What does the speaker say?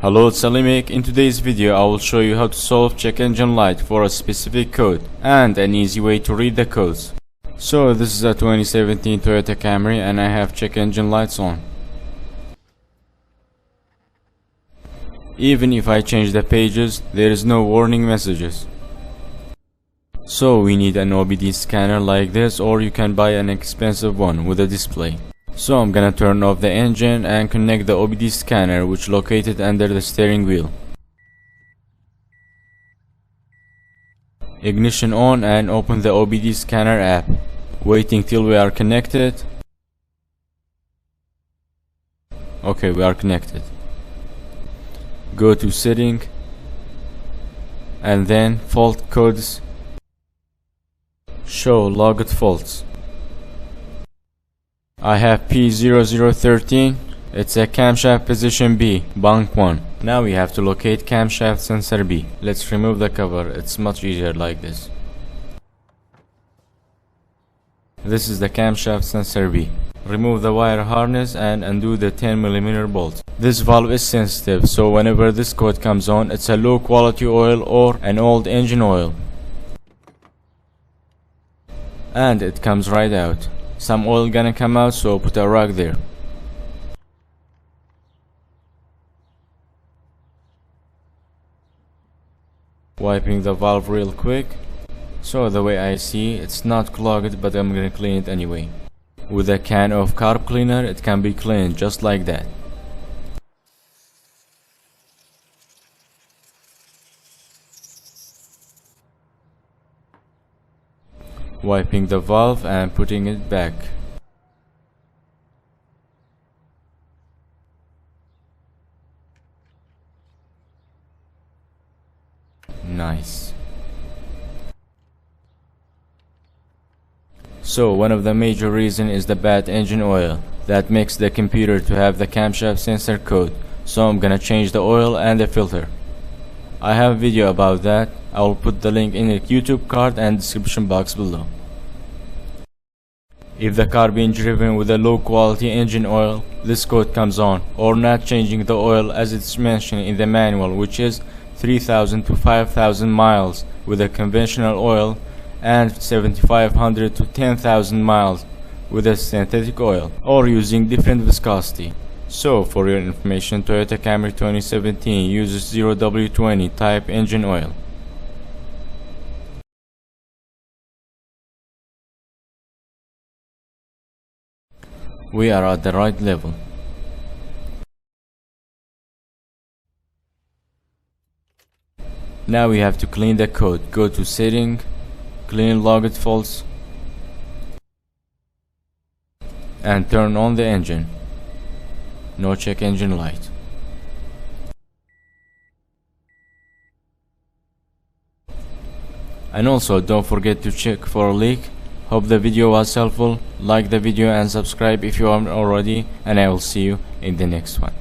Hello, it's AliMECH. In today's video I will show you how to solve check engine light for a specific code and an easy way to read the codes. So this is a 2017 Toyota Camry and I have check engine lights on. Even if I change the pages, there is no warning messages. So we need an OBD scanner like this, or you can buy an expensive one with a display. So I'm gonna turn off the engine and connect the OBD scanner, which located under the steering wheel. Ignition on and open the OBD scanner app. Waiting till we are connected. Okay, we are connected. Go to setting and then fault codes. Show logged faults. I have P0013, it's a camshaft position B, bank 1. Now we have to locate camshaft sensor B. Let's remove the cover, it's much easier like this. This is the camshaft sensor B. Remove the wire harness and undo the 10mm bolt. This valve is sensitive, so whenever this code comes on, it's a low quality oil or an old engine oil. And it comes right out. Some oil gonna come out, so put a rag there. Wiping the valve real quick. So the way I see, it's not clogged, but I'm gonna clean it anyway. With a can of carb cleaner, it can be cleaned just like that. Wiping the valve and putting it back. Nice. So one of the major reasons is the bad engine oil. That makes the computer to have the camshaft sensor code. So I'm gonna change the oil and the filter. I have a video about that. I will put the link in the YouTube card and description box below. If the car being driven with a low quality engine oil, this code comes on, or not changing the oil as it's mentioned in the manual, which is 3,000 to 5,000 miles with a conventional oil and 7,500 to 10,000 miles with a synthetic oil, or using different viscosity. So for your information, Toyota Camry 2017 uses 0W20 type engine oil. We are at the right level. Now we have to clean the code. Go to setting, clean logged faults, and turn on the engine. No check engine light. And also don't forget to check for a leak. Hope the video was helpful. Like the video and subscribe if you haven't already, and I will see you in the next one.